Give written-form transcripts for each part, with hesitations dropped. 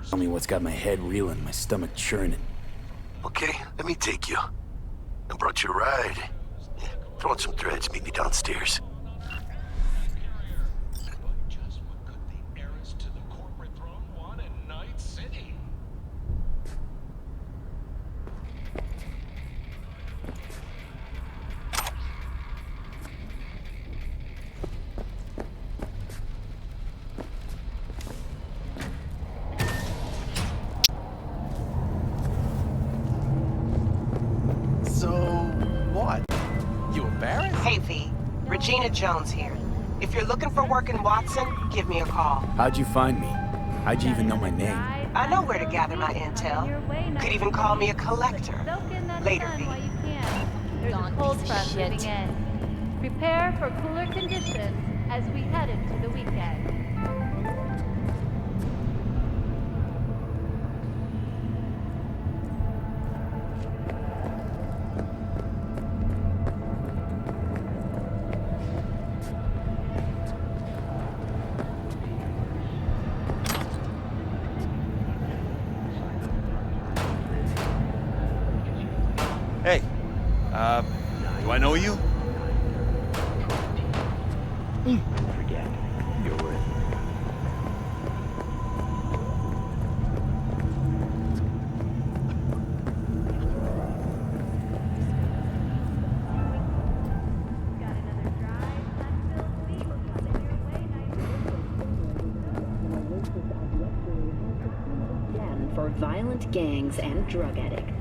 Tell me what's got my head reeling, my stomach churning. Okay, let me take you. I brought you a ride. Yeah, throw on some threads, meet me downstairs. Hey, V. Regina Jones here. If you're looking for work in Watson, give me a call. How'd you find me? How'd you even know my name? I know where to gather my intel. Could even call me a collector. Later, V. There's a cold front moving in. Prepare for cooler conditions as we head into the weekend. Hey, do I know you? Forget. You're worth for violent gangs and drug addicts.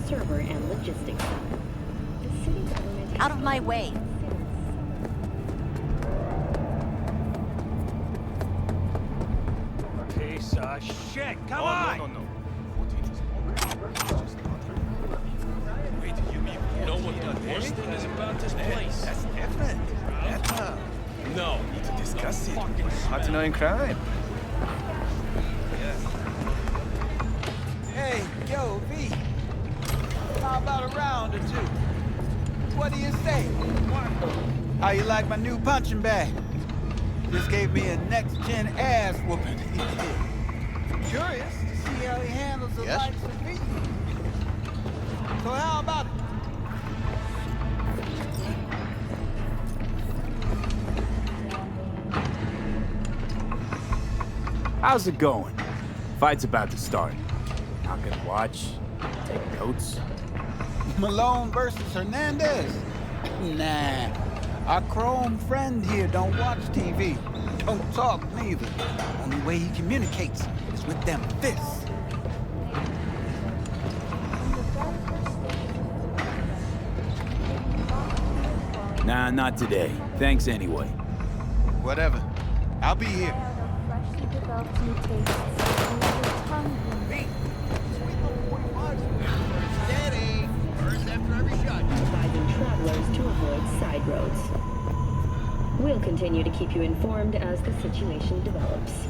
Server and logistics center. The city government out of my way. Piece of shit! Come on! No. Wait, you mean know what the worst thing is about this place? That's different. No. Need to discuss it. Hard to know in crime. Hey, yo, V. How about a round or two? What do you say? How you like my new punching bag? Just gave me a next-gen ass whooping. Curious to see how he handles the likes of me. So how about it? How's it going? Fight's about to start. Not gonna watch? Take notes? Malone versus Hernandez? Nah. Our chrome friend here don't watch TV. Don't talk neither. Only way he communicates is with them fists. Nah, not today. Thanks anyway. Whatever. I'll be here. Steady. First after every shot. Advising travelers to avoid side roads. We'll continue to keep you informed as the situation develops.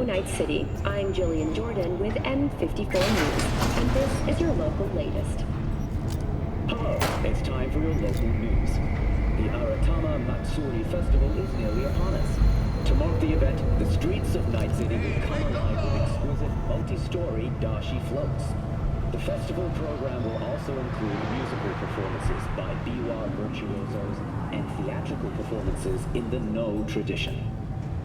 Night City. I'm Jillian Jordan with M54 News, and this is your local latest. Hello, it's time for your local news. The Aratama Matsuri Festival is nearly upon us. To mark the event, the streets of Night City will come alive with exquisite multi-story dashi floats. The festival program will also include musical performances by biwa virtuosos and theatrical performances in the No tradition.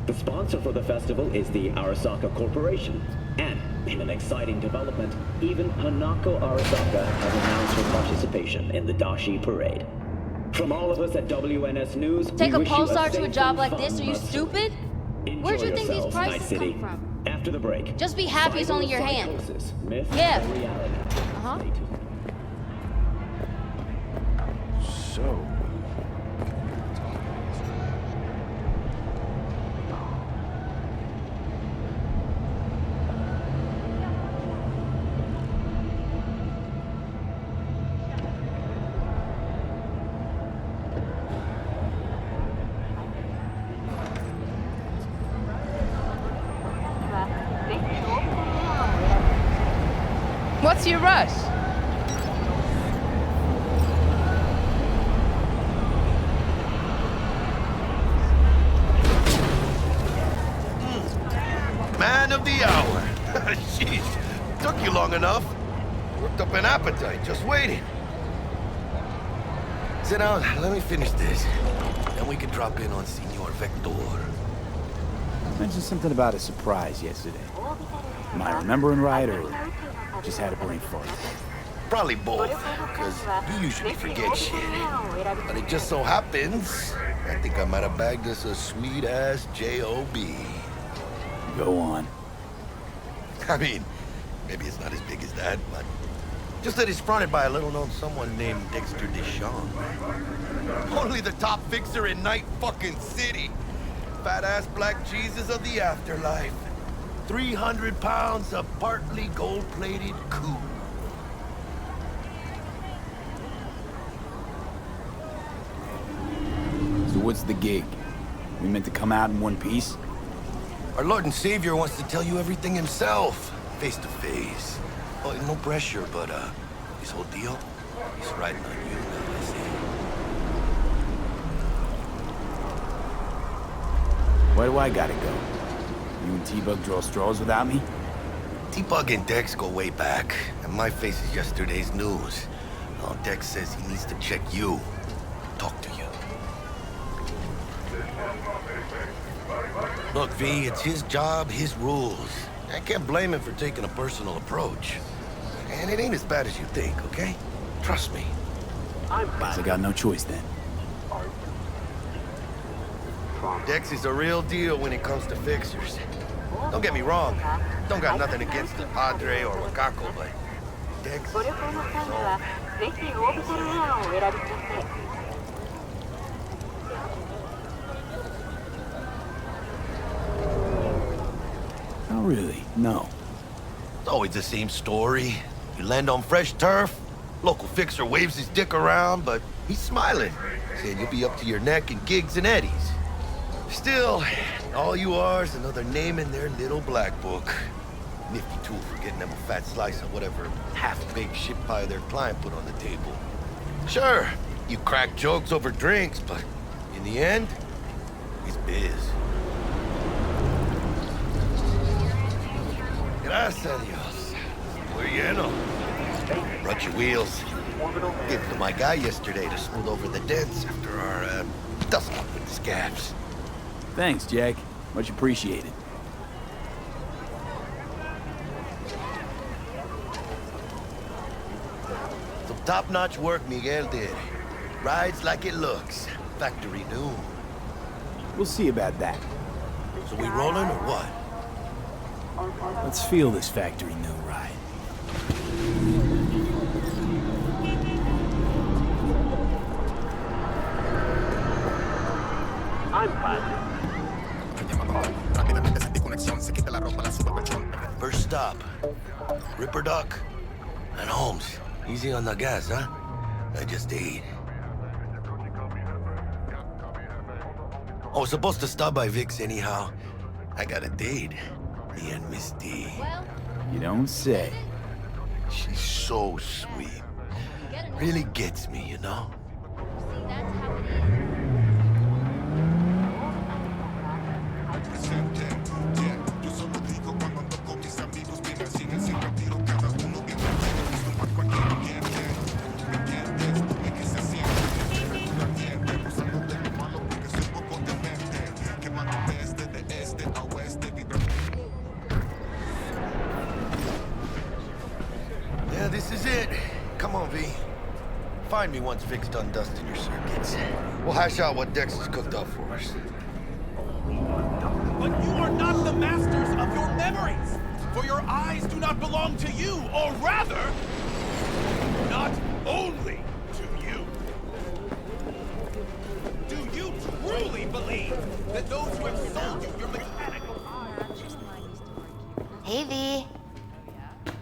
The sponsor for the festival is the Arasaka Corporation, and in an exciting development, even Hanako Arasaka has announced her participation in the Dashi Parade. From all of us at WNS News, Take we a wish you pulsar to a safe job and like fun this? Are you Matsuri. stupid? Enjoy Where'd you think these yourselves, Night prices City. come from? After the break, Just be happy it's only your hand. cyberpsychosis, myth Yeah. or reality. Uh-huh. Stay tuned. So... your rush? Man of the hour. Sheesh, took you long enough. Worked up an appetite, just waiting. Sit down, let me finish this. Then we can drop in on Senor Vector. You mentioned something about a surprise yesterday. Am I remembering right, or just had a brain fart? Probably both, because you usually forget shit. But it just so happens, I think I might have bagged us a sweet-ass J.O.B. Go on. I mean, maybe it's not as big as that, but just that it's fronted by a little-known someone named Dexter Deshawn. Only the top fixer in Night fucking City. Fat-ass black Jesus of the afterlife. 300 pounds of partly gold-plated coup. So what's the gig? We meant to come out in one piece? Our Lord and Savior wants to tell you everything himself, face to face. Oh, no pressure, but his whole deal, he's riding on you now, I see. Why do I gotta go? You and T-Bug draw straws without me? T-Bug and Dex go way back, and my face is yesterday's news. Oh, Dex says he needs to check you, talk to you. Look, V, it's his job, his rules. I can't blame him for taking a personal approach. And it ain't as bad as you think, okay? Trust me. Guess I got no choice then. Dex is a real deal when it comes to fixers. Don't get me wrong. Don't got nothing against the Padre or Wakako, but Dex is Oh, really? No. It's always the same story. You land on fresh turf, local fixer waves his dick around, but he's smiling, saying you'll be up to your neck in gigs and eddies. Still, all you are is another name in their little black book. Nifty tool for getting them a fat slice of whatever half-baked shit pie their client put on the table. Sure, you crack jokes over drinks, but in the end, it's biz. Gracias a Dios. We're lleno. Brought your wheels. Gave them to my guy yesterday to smooth over the dents after our dust-up with the scabs. Thanks, Jack. Much appreciated. Some top-notch work Miguel did. Rides like it looks. Factory new. We'll see about that. So we rolling or what? Let's feel this factory new ride. I'm fine. First stop. Ripper Duck and Holmes. Easy on the gas, huh? I just ate. I was supposed to stop by Vic's anyhow. I got a date. Me and Miss D. Well, You don't say. She's so sweet. Really gets me, you know? see, that's how it is. Yeah, this is it. Come on, V. Find me once Vic's done dusting your circuits. We'll hash out what Dex has cooked up for us. But you are not the masters of your memories, for your eyes do not belong to you, or rather, not only to you. Do you truly believe that those who have sold you your mechanical eyes... Hey, V.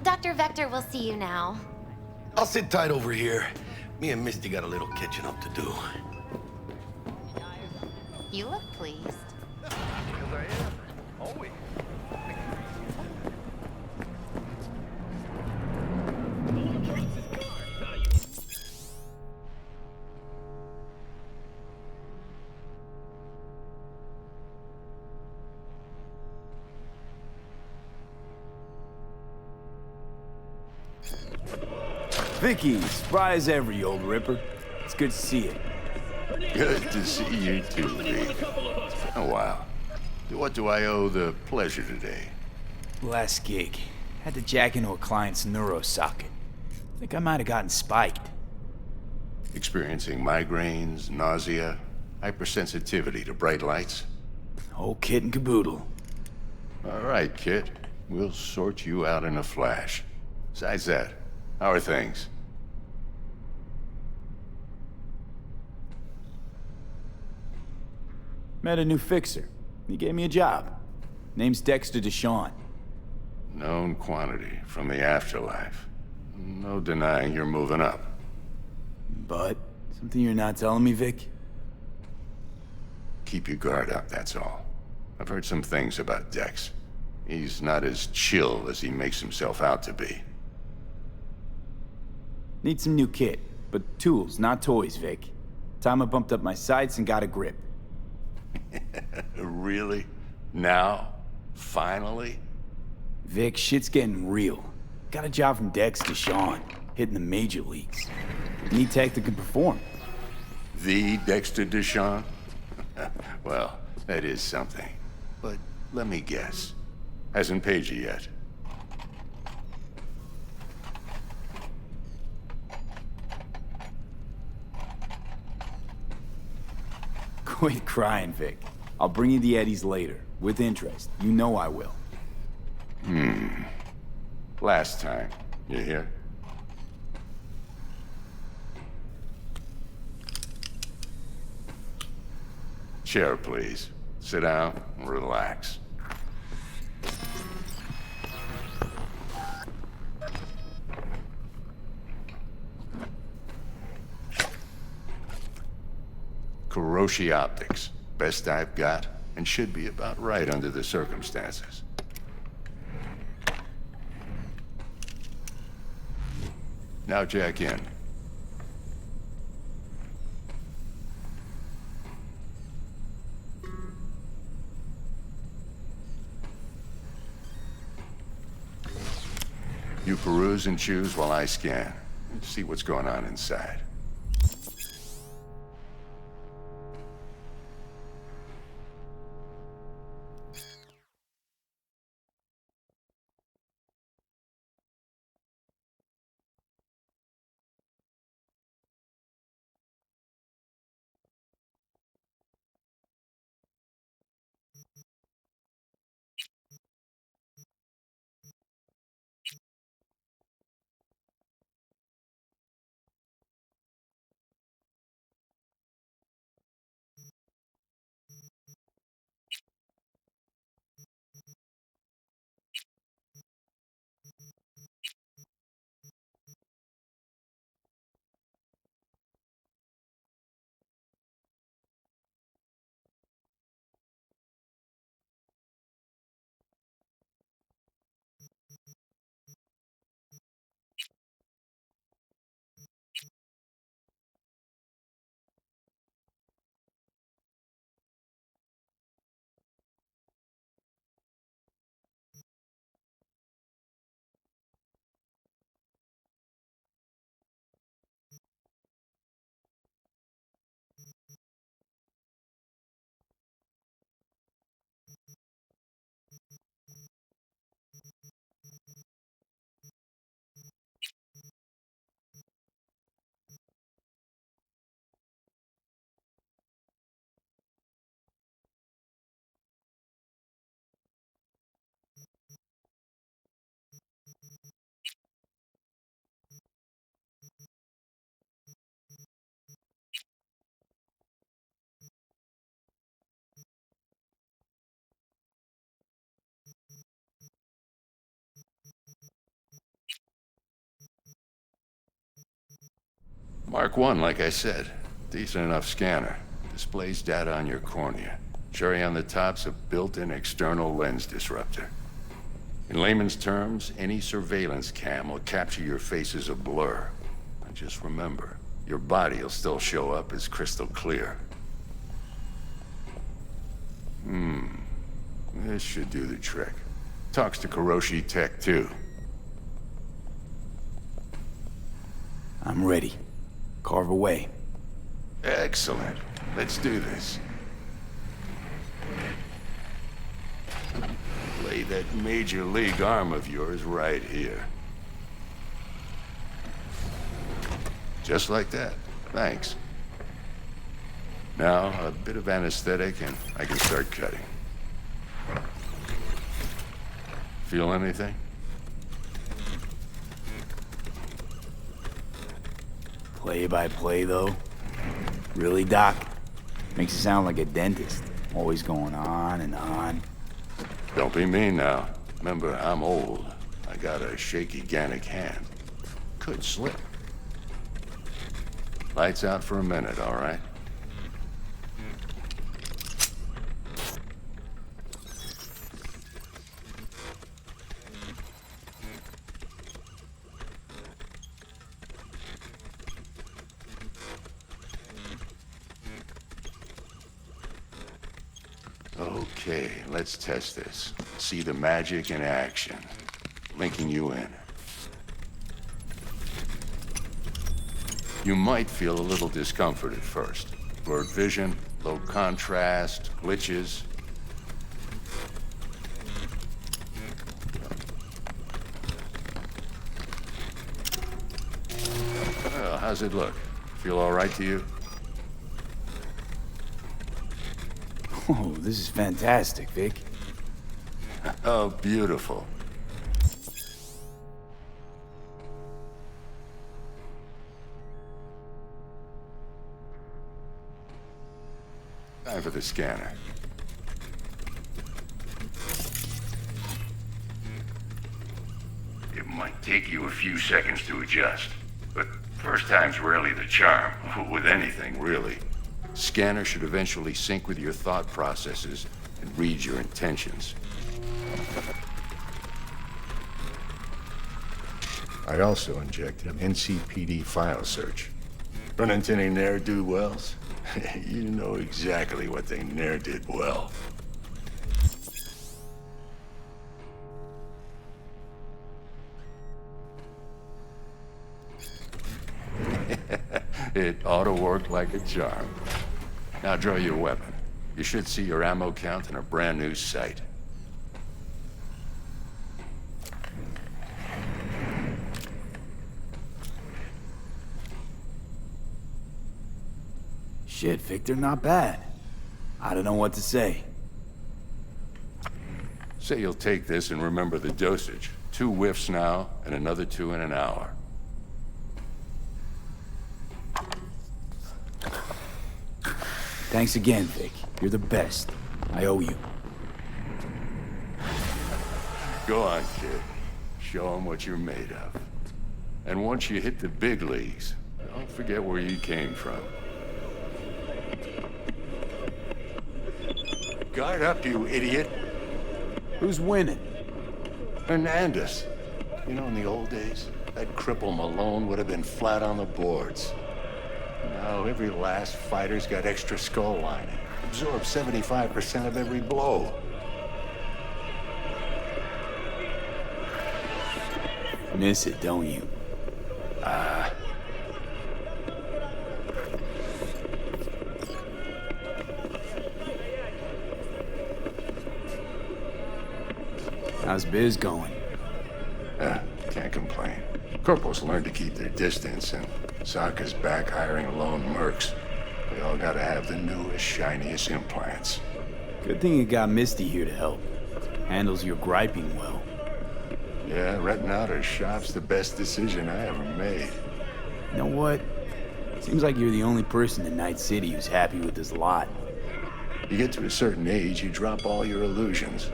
Dr. Vector will see you now. I'll sit tight over here. Me and Misty got a little catching up to do. You look pleased. Because I am. Always. Vicky, surprise every old ripper. It's good to see you. Good to see you too, V. Oh, wow. What do I owe the pleasure today? Last gig. Had to jack into a client's neuro socket. Think I might have gotten spiked. Experiencing migraines, nausea, hypersensitivity to bright lights? Whole kit and caboodle. All right, kid. We'll sort you out in a flash. Besides that, how are things? Met a new fixer. He gave me a job. Name's Dexter Deshawn. Known quantity from the afterlife. No denying you're moving up. But, something you're not telling me, Vic? Keep your guard up, that's all. I've heard some things about Dex. He's not as chill as he makes himself out to be. Need some new kit, but tools, not toys, Vic. Time I bumped up my sights and got a grip. Really? Now? Finally? Vic, shit's getting real. Got a job from Dex Deshawn, hitting the major leagues. Need tech that can perform. The Dexter Deshawn? Well, that is something. But let me guess. Hasn't paid you yet. Quit crying, Vic. I'll bring you the eddies later, with interest. You know I will. Last time. You hear? Chair, please. Sit down and relax. Kuroshi Optics. Best I've got, and should be about right under the circumstances. Now jack in. You peruse and choose while I scan. See what's going on inside. Mark 1, like I said. Decent enough scanner. Displays data on your cornea. Cherry on the top's a built-in external lens disruptor. In layman's terms, any surveillance cam will capture your face as a blur. And just remember, your body will still show up as crystal clear. This should do the trick. Talks to Kuroshi Tech, too. I'm ready. Carve away. Excellent. Let's do this. Lay that major league arm of yours right here. Just like that. Thanks. Now, a bit of anesthetic and I can start cutting. Feel anything? Play by play, though? Really, Doc? Makes you sound like a dentist. Always going on and on. Don't be mean now. Remember, I'm old. I got a shaky Gannic hand. Could slip. Lights out for a minute, all right? Okay, let's test this. See the magic in action. Linking you in. You might feel a little discomfort at first. Blurred vision, low contrast, glitches. Well, how's it look? Feel all right to you? Oh, this is fantastic, Vic. Oh, beautiful. Time for the scanner. It might take you a few seconds to adjust, but first time's rarely the charm, with anything, really. Scanner should eventually sync with your thought processes and read your intentions. I also injected an NCPD file search. Run into any ne'er-do-wells? You know exactly what they ne'er did well. It ought to work like a charm. Now draw your weapon. You should see your ammo count in a brand new sight. Shit, Victor, not bad. I don't know what to say. Say you'll take this and remember the dosage. 2 whiffs now, and another 2 in an hour. Thanks again, Vic. You're the best. I owe you. Go on, kid. Show them what you're made of. And once you hit the big leagues, don't forget where you came from. Guard up, you idiot. Who's winning? Hernandez. You know, in the old days, that cripple Malone would have been flat on the boards. Now, every last fighter's got extra skull lining. Absorbs 75% of every blow. Miss it, don't you? How's biz going? Can't complain. Corporals learn to keep their distance, and Sokka's back hiring lone mercs. They all gotta have the newest, shiniest implants. Good thing you got Misty here to help. Handles your griping well. Yeah, renting out her shop's the best decision I ever made. You know what? Seems like you're the only person in Night City who's happy with this lot. You get to a certain age, you drop all your illusions.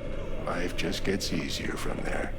Life just gets easier from there.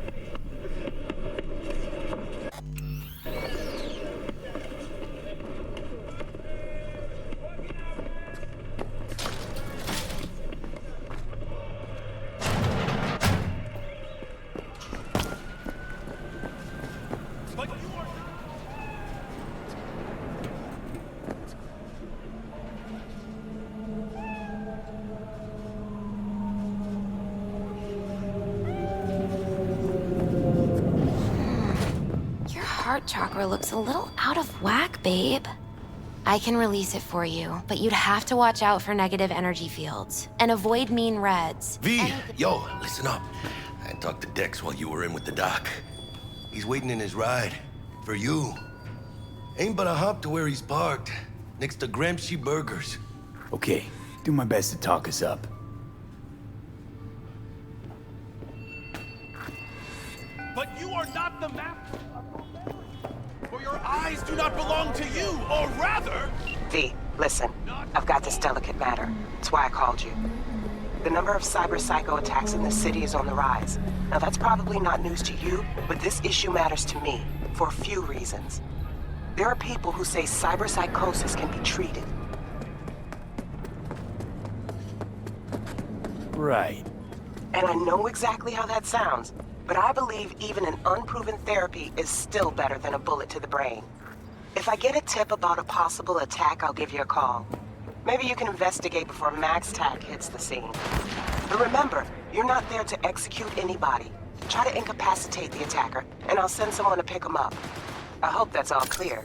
heart chakra looks a little out of whack, babe. I can release it for you, but you'd have to watch out for negative energy fields and avoid mean reds. V, yo, listen up. I talked to Dex while you were in with the doc. He's waiting in his ride. For you. Ain't but a hop to where he's parked. Next to Gramsci Burgers. Okay, do my best to talk us up. But you are not the master. For your eyes do not belong to you, or rather... V, listen. I've got this delicate matter. That's why I called you. The number of cyber psycho attacks in the city is on the rise. Now that's probably not news to you, but this issue matters to me for a few reasons. There are people who say cyber psychosis can be treated. Right. And I know exactly how that sounds, but I believe even an unproven therapy is still better than a bullet to the brain. If I get a tip about a possible attack, I'll give you a call. Maybe you can investigate before Max Tack hits the scene. But remember, you're not there to execute anybody. Try to incapacitate the attacker, and I'll send someone to pick him up. I hope that's all clear.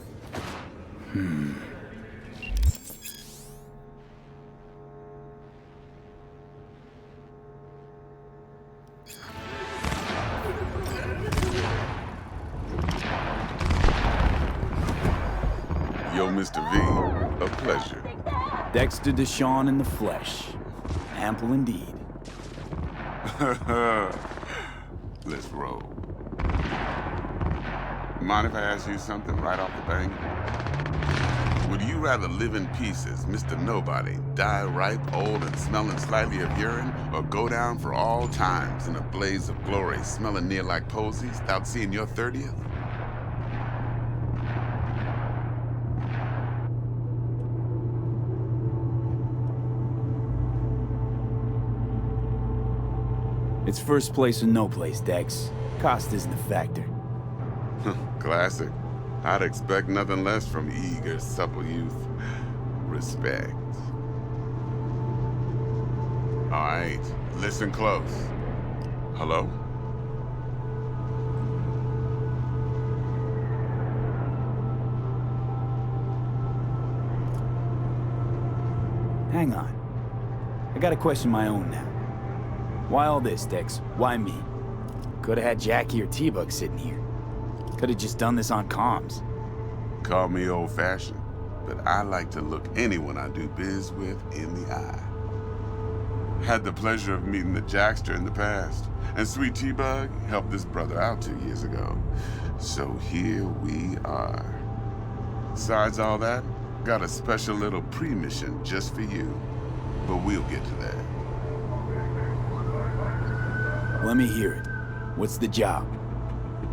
Yo, Mr. V, a pleasure. Dexter Deshawn in the flesh. Ample indeed. Let's roll. Mind if I ask you something right off the bank? Would you rather live in pieces, Mr. Nobody, die ripe, old, and smelling slightly of urine, or go down for all times in a blaze of glory, smelling near like posies, without seeing your 30th? It's first place or no place, Dex. Cost isn't a factor. Classic. I'd expect nothing less from eager, supple youth. Respect. All right, listen close. Hello? Hang on. I got a question of my own now. Why all this, Dex? Why me? Could've had Jackie or T-Bug sitting here. Could've just done this on comms. Call me old-fashioned, but I like to look anyone I do biz with in the eye. Had the pleasure of meeting the Jackster in the past, and Sweet T-Bug helped this brother out 2 years ago. So here we are. Besides all that, got a special little pre-mission just for you. But we'll get to that. Let me hear it. What's the job?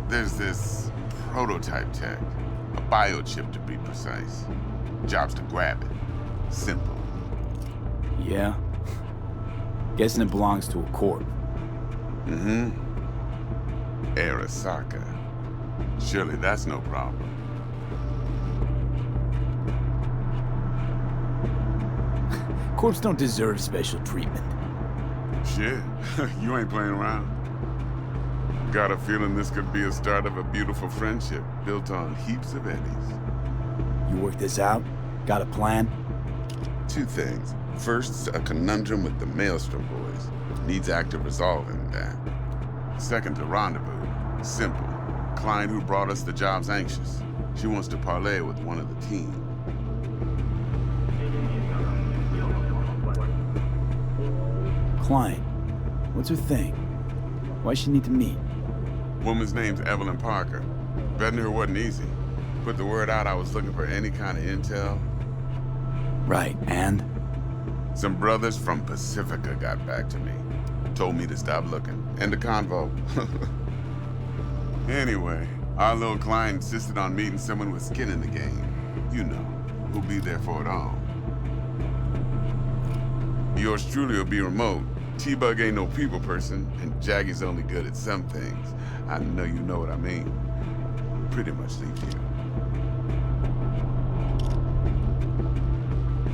There's this prototype tech. A biochip, to be precise. Job's to grab it. Simple. Yeah? Guessing it belongs to a corp. Mm-hmm. Arasaka. Surely that's no problem. Corps don't deserve special treatment. Shit, you ain't playing around. Got a feeling this could be a start of a beautiful friendship built on heaps of eddies. You work this out? Got a plan? 2 things. First, a conundrum with the Maelstrom boys. Needs active resolving that. Second, a rendezvous. Simple. Client who brought us the job's anxious. She wants to parlay with one of the team. Client. What's her thing? Why she need to meet? Woman's name's Evelyn Parker. Betting her wasn't easy. Put the word out I was looking for any kind of intel. Right, and? Some brothers from Pacifica got back to me. Told me to stop looking. End of convo. Anyway, our little client insisted on meeting someone with skin in the game. You know, who'll be there for it all. Yours truly will be remote. T-Bug ain't no people person, and Jaggy's only good at some things. I know you know what I mean. Pretty much leave you.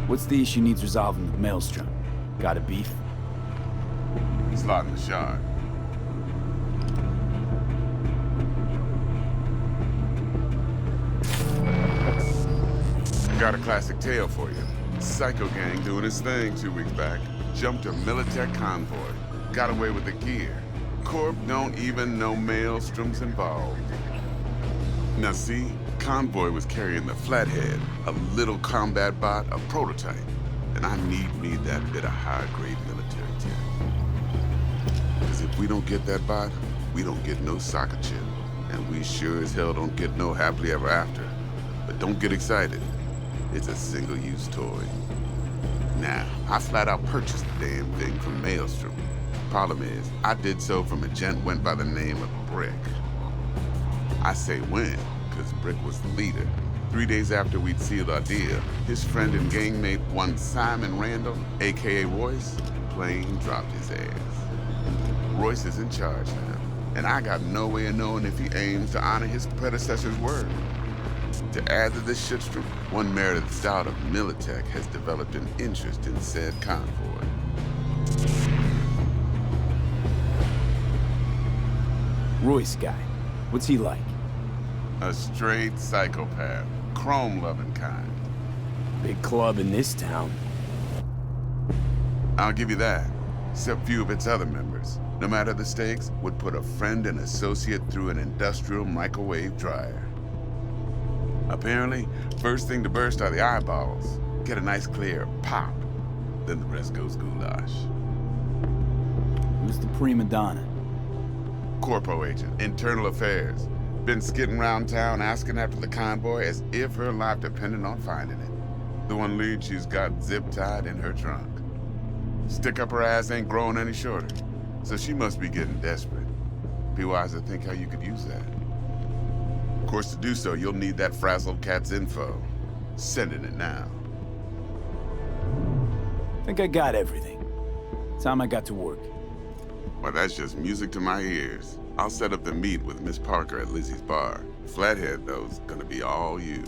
What's the issue needs resolving with Maelstrom? Got a beef? Slot in the shard. Got a classic tale for you. Psycho gang doing his thing 2 weeks back. Jumped a Militech convoy. Got away with the gear. Corp don't even know Maelstrom's involved. Now see, convoy was carrying the Flathead, a little combat bot, a prototype. And I need me that bit of high-grade military tech. Because if we don't get that bot, we don't get no soccer chip. And we sure as hell don't get no happily ever after. But don't get excited. It's a single-use toy. Now, I flat out purchased the damn thing from Maelstrom. Problem is, I did so from a gent went by the name of Brick. I say when, because Brick was the leader. 3 days after we'd sealed our deal, his friend and gangmate, one Simon Randall, aka Royce, plain dropped his ass. Royce is in charge now, and I got no way of knowing if he aims to honor his predecessor's word. To add to this shitstorm, one Meredith Stout of Militech has developed an interest in said convoy. Royce guy. What's he like? A straight psychopath. Chrome-loving kind. Big club in this town. I'll give you that. Except few of its other members, no matter the stakes, would put a friend and associate through an industrial microwave dryer. Apparently, first thing to burst are the eyeballs. Get a nice clear pop. Then the rest goes goulash. Who's the prima donna? Corpo agent, internal affairs. Been skidding around town asking after the convoy as if her life depended on finding it. The one lead she's got zip-tied in her trunk. Stick up her ass ain't growing any shorter, so she must be getting desperate. Be wise to think how you could use that. Of course, to do so, you'll need that frazzled cat's info. Sending it now. Think I got everything. Time I got to work. Well, that's just music to my ears. I'll set up the meet with Miss Parker at Lizzie's bar. Flathead, though's gonna be all you.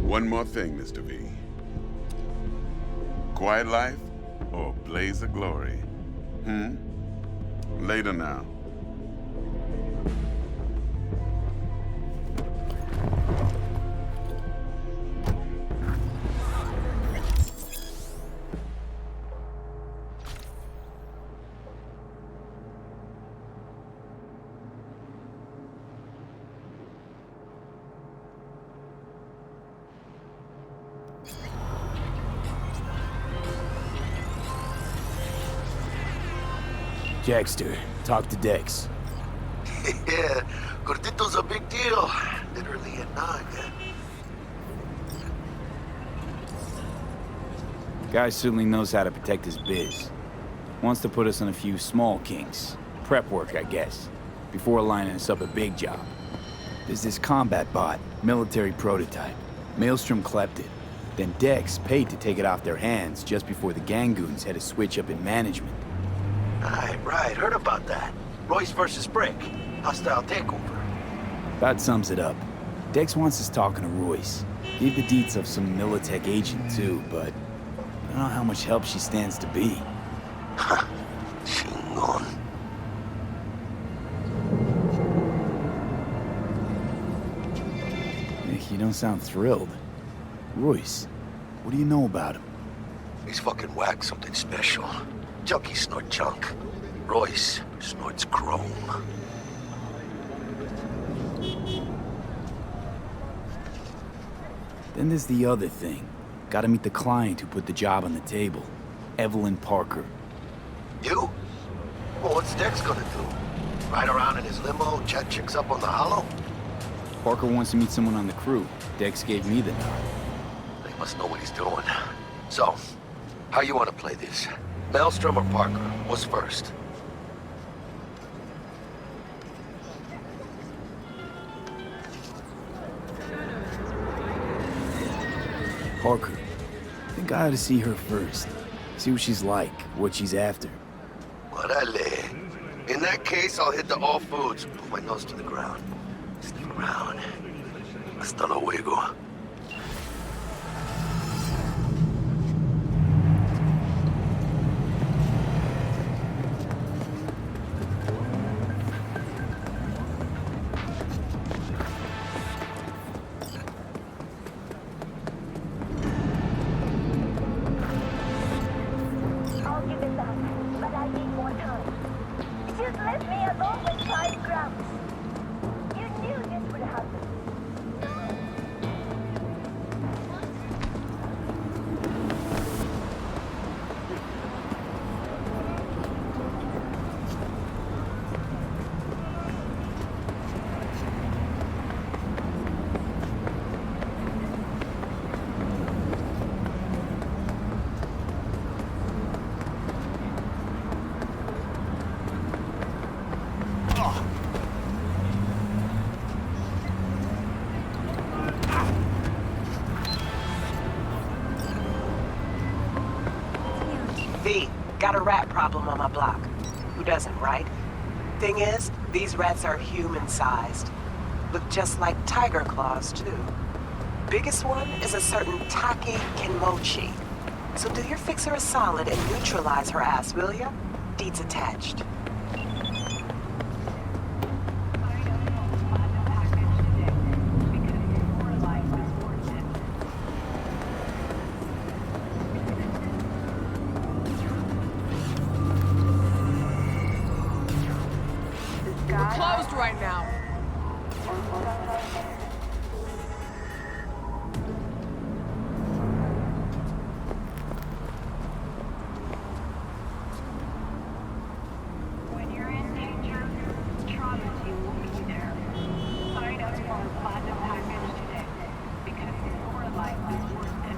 One more thing, Mr. V. Quiet life or blaze of glory? Later now. Jackster, talk to Dex. Yeah, Gordito's a big deal. Literally a nine, yeah. Guy certainly knows how to protect his biz. Wants to put us on a few small kinks. Prep work, I guess. Before lining us up a big job. There's this combat bot, military prototype. Maelstrom clept it. Then Dex paid to take it off their hands just before the Gangoons had a switch up in management. Right, heard about that. Royce versus Brick. Hostile takeover. That sums it up. Dex wants us talking to Royce. Gave the deets of some Militech agent too, but I don't know how much help she stands to be. Chingon. You don't sound thrilled. Royce, what do you know about him? He's fucking whack something special. Junkies snort junk. Royce snorts chrome. Then there's the other thing. Gotta meet the client who put the job on the table. Evelyn Parker. You? Well, what's Dex gonna do? Ride around in his limo, chat chicks up on the hollow? Parker wants to meet someone on the crew. Dex gave me the nod. He must know what he's doing. So, how you want to play this? Maelstrom or Parker? What's first? Parker. I think I ought to see her first. See what she's like, what she's after. Orale. In that case, I'll hit the all foods. Put my nose to the ground. Stick around. Hasta luego. V, got a rat problem on my block. Who doesn't, right? Thing is, these rats are human-sized. Look just like tiger claws, too. Biggest one is a certain Taki Kinmochi. So do your fixer a solid and neutralize her ass, will ya? Deeds attached. We're closed right now. When you're in danger, Trauma team will be there. Sign up for a platinum package today, because your life is worth it.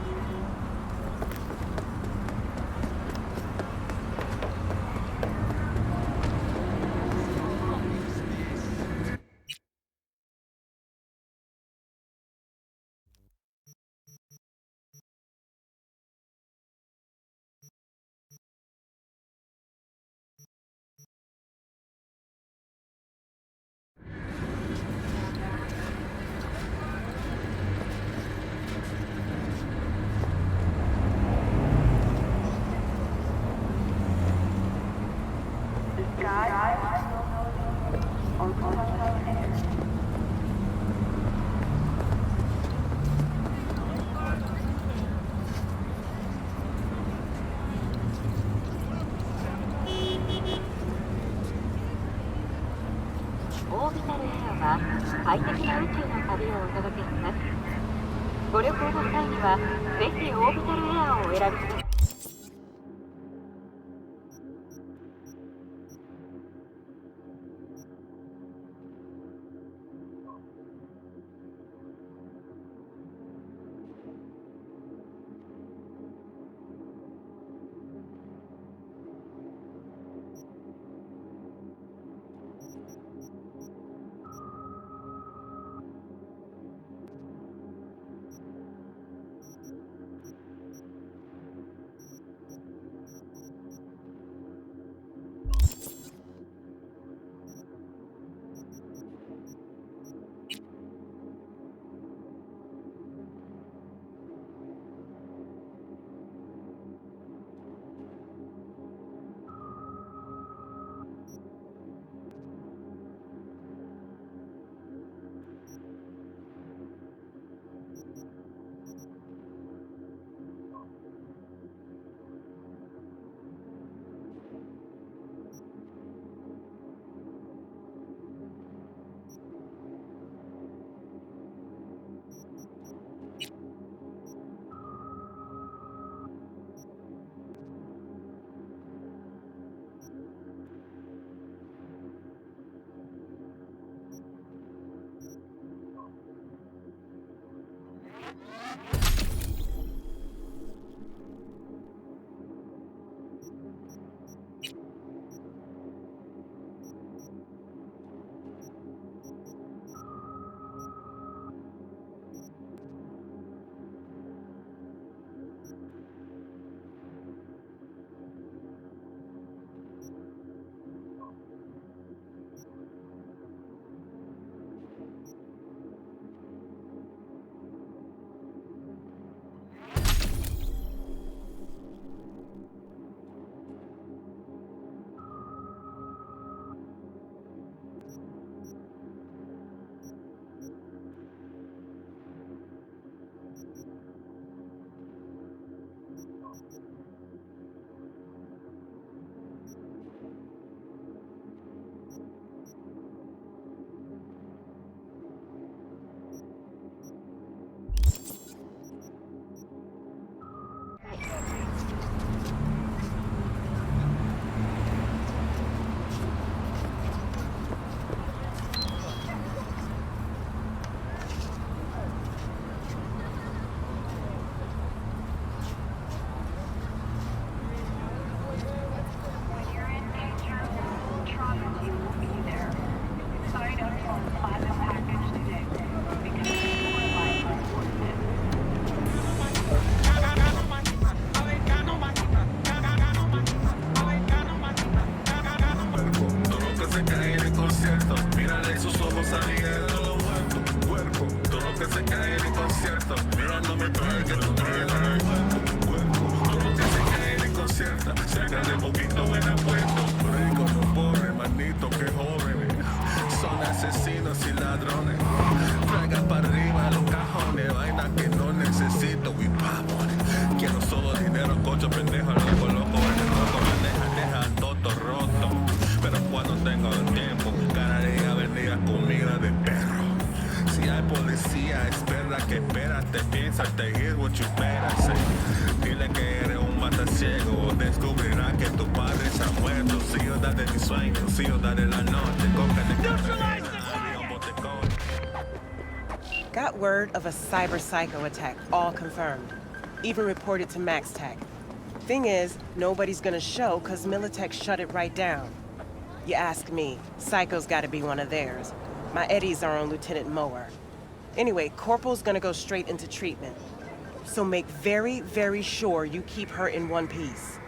que espérate, piénsate, here's what you better say. Dile que eres un matasiego, descubrirá que tu padre se ha muerto. Ciudad de mis sueños, ciudad de la noche, coca de cartagena, avión botecón. Got word of a cyber psycho attack, all confirmed. Even reported to MaxTech. Thing is, nobody's gonna show cause Militech shut it right down. You ask me, Psycho's gotta be one of theirs. My Eddies are on Lieutenant Mower. Anyway, Corporal's gonna go straight into treatment. So make very, very sure you keep her in one piece.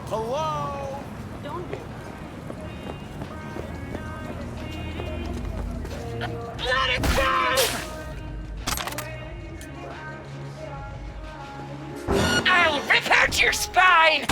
Hello? Let it go! I'll rip out your spine!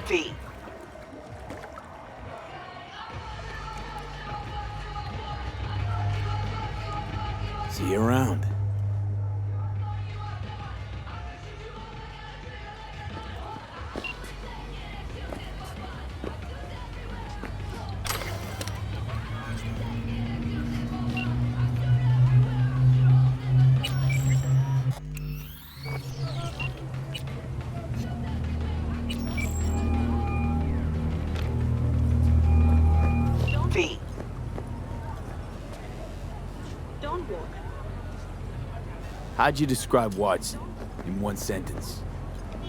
V. See you around. V. Don't walk. How'd you describe Watson in one sentence?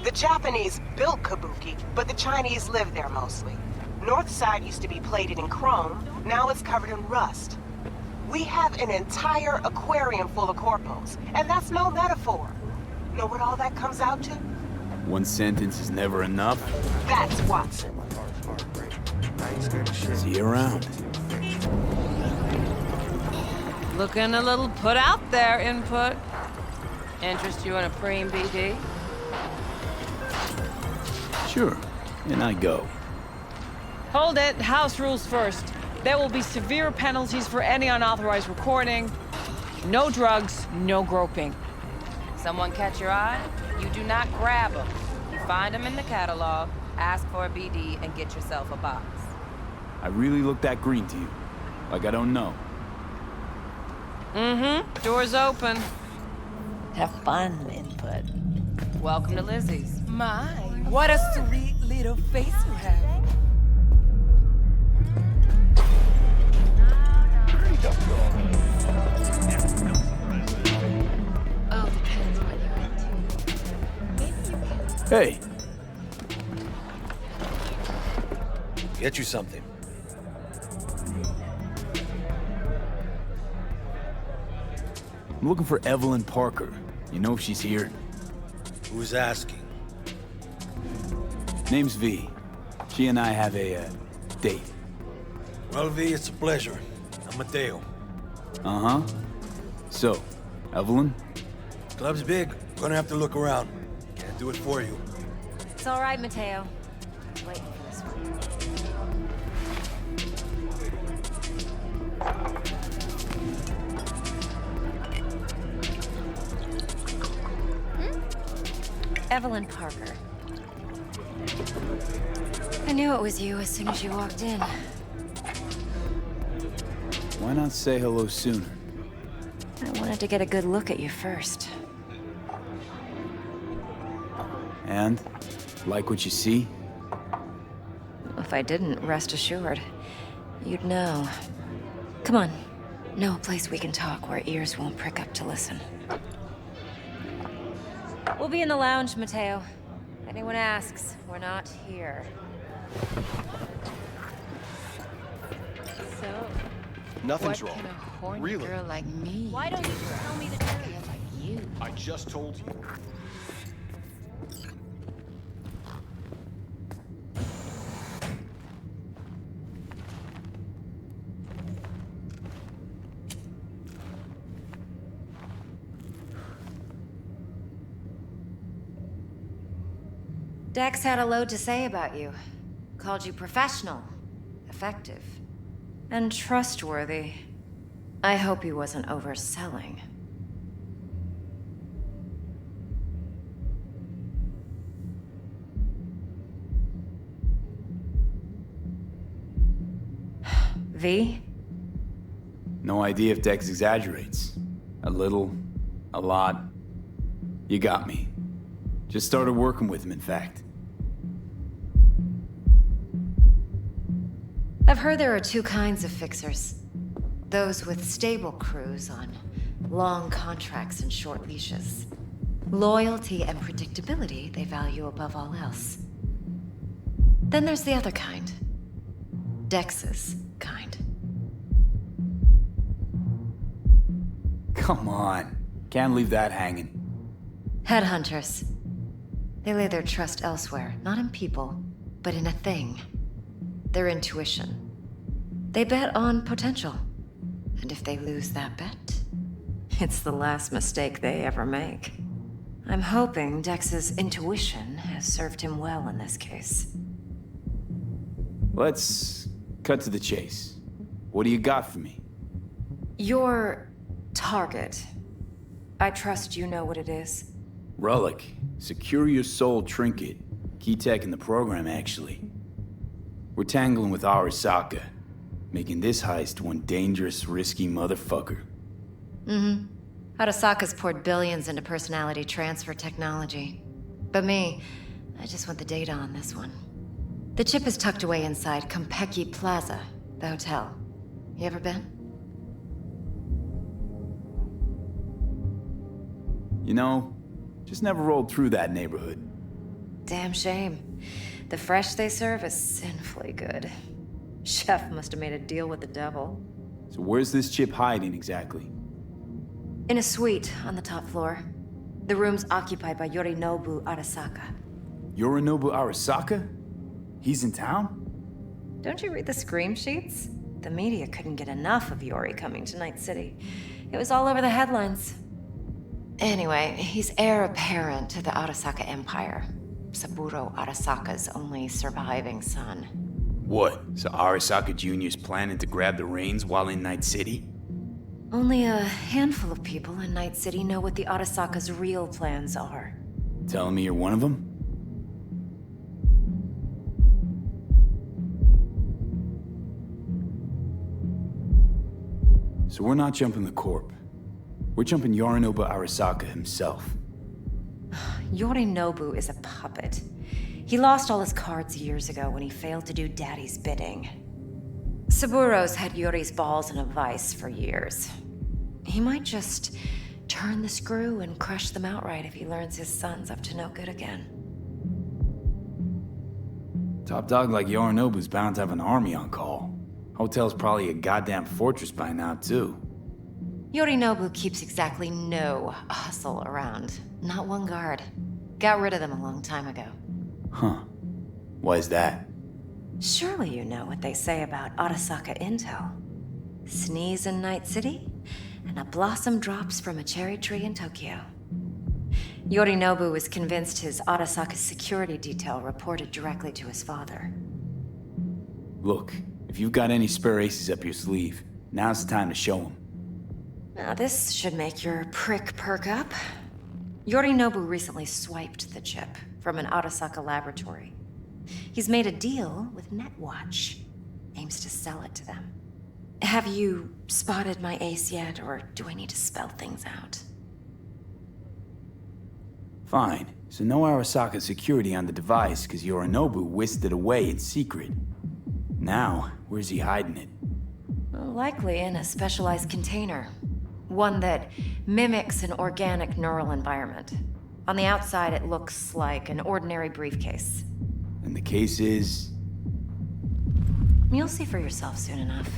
The Japanese built Kabuki, but the Chinese live there mostly. North side used to be plated in chrome, now it's covered in rust. We have an entire aquarium full of corpos, and that's no metaphor. Know what all that comes out to? One sentence is never enough. That's Watson. See you around. Looking a little put out there, Input. Interest you in a preem BD? Sure, and I go. Hold it. House rules first. There will be severe penalties for any unauthorized recording. No drugs, no groping. Someone catch your eye? You do not grab them. You find them in the catalog, ask for a BD, and get yourself a box. I really look that green to you. Like I don't know. Mm-hmm. Door's open. Have fun, Input. Welcome to Lizzie's. My, what a sweet little face you have. Oh, depends what you're into. Hey! Get you something. I'm looking for Evelyn Parker. You know if she's here? Who's asking? Name's V. She and I have a, date. Well, V, it's a pleasure. I'm Mateo. Uh-huh. So, Evelyn? Club's big. Gonna have to look around. Can't do it for you. It's all right, Mateo. I'm waiting for this one. Evelyn Parker. I knew it was you as soon as you walked in. Why not say hello sooner? I wanted to get a good look at you first. And? Like what you see? If I didn't, rest assured, you'd know. Come on. Know a place we can talk where ears won't prick up to listen. We'll be in the lounge, Mateo. If anyone asks, we're not here. So, Nothing's what wrong. can a horny Really? girl like me? Why don't you tell me the truth? Like you. I just told you. Dex had a load to say about you. Called you professional, effective, and trustworthy. I hope he wasn't overselling. V? No idea if Dex exaggerates. A little, a lot. You got me. Just started working with him, in fact. I've heard there are two kinds of fixers. Those with stable crews on long contracts and short leashes. Loyalty and predictability they value above all else. Then there's the other kind. Dex's kind. Come on. Can't leave that hanging. Headhunters. They lay their trust elsewhere, not in people, but in a thing. Their intuition. They bet on potential. And if they lose that bet, it's the last mistake they ever make. I'm hoping Dex's intuition has served him well in this case. Let's cut to the chase. What do you got for me? Your target. I trust you know what it is. Relic. Secure your soul trinket. Key tech in the program, actually. We're tangling with Arasaka, making this heist one dangerous, risky motherfucker. Mm-hmm. Arasaka's poured billions into personality transfer technology. But me, I just want the data on this one. The chip is tucked away inside Konpeki Plaza, the hotel. You ever been? You know, just never rolled through that neighborhood. Damn shame. The fresh they serve is sinfully good. Chef must have made a deal with the devil. So where's this chip hiding exactly? In a suite on the top floor. The room's occupied by Yorinobu Arasaka. Yorinobu Arasaka? He's in town? Don't you read the scream sheets? The media couldn't get enough of Yori coming to Night City. It was all over the headlines. Anyway, he's heir apparent to the Arasaka Empire. Saburo Arasaka's only surviving son. What? So Arasaka Jr.'s planning to grab the reins while in Night City? Only a handful of people in Night City know what the Arasaka's real plans are. Telling me you're one of them? So we're not jumping the Corp. We're jumping Yorinobu Arasaka himself. Yorinobu is a puppet. He lost all his cards years ago when he failed to do Daddy's bidding. Saburo's had Yori's balls in a vice for years. He might just turn the screw and crush them outright if he learns his son's up to no good again. Top dog like Yorinobu's bound to have an army on call. Hotel's probably a goddamn fortress by now, too. Yorinobu keeps exactly no hustle around. Not one guard. Got rid of them a long time ago. Huh. Why is that? Surely you know what they say about Arasaka intel. Sneeze in Night City, and a blossom drops from a cherry tree in Tokyo. Yorinobu was convinced his Arasaka security detail reported directly to his father. Look, if you've got any spare aces up your sleeve, now's the time to show them. Now this should make your prick perk up. Yorinobu recently swiped the chip from an Arasaka laboratory. He's made a deal with Netwatch. Aims to sell it to them. Have you spotted my ace yet, or do I need to spell things out? Fine. So no Arasaka security on the device, because Yorinobu whisked it away in secret. Now, where's he hiding it? Well, likely in a specialized container. One that mimics an organic neural environment. On the outside, it looks like an ordinary briefcase. And the case is... You'll see for yourself soon enough.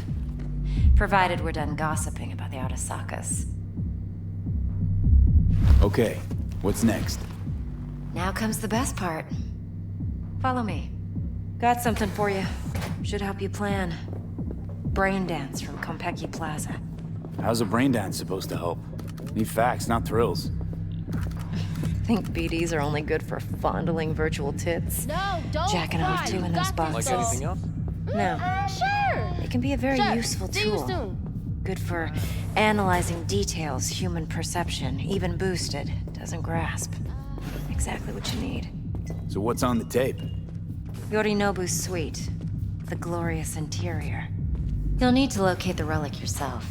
Provided we're done gossiping about the Arasakas. Okay, what's next? Now comes the best part. Follow me. Got something for you. Should help you plan. Brain dance from Konpeki Plaza. How's a brain dance supposed to help? Need facts, not thrills. Think BDs are only good for fondling virtual tits? No, don't Jacking off too in those boxes. Like anything else? No. Sure. It can be a very Sure. useful See you tool. soon. Good for analyzing details human perception, even boosted, doesn't grasp. Exactly what you need. So what's on the tape? Yorinobu's suite. The glorious interior. You'll need to locate the relic yourself.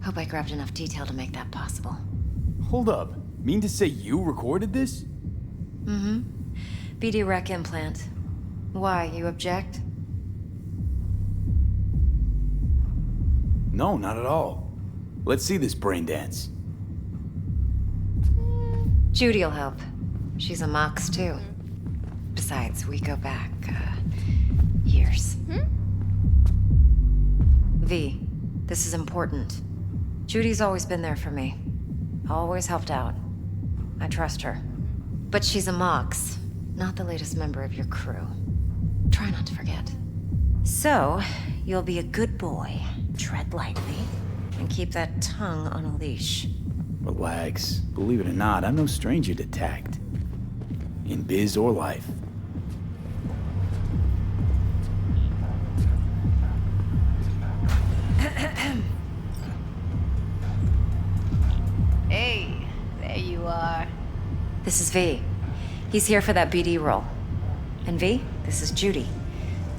Hope I grabbed enough detail to make that possible. Hold up. Mean to say you recorded this? Mm-hmm. BD rec implant. Why, you object? No, not at all. Let's see this brain dance. Judy'll help. She's a Mox, too. Besides, we go back, years. V, this is important. Judy's always been there for me. Always helped out. I trust her. But she's a Mox, not the latest member of your crew. Try not to forget. So, you'll be a good boy, tread lightly, and keep that tongue on a leash. Relax. Believe it or not, I'm no stranger to tact. In biz or life. Hey, there you are. This is V. He's here for that BD role. And V, this is Judy.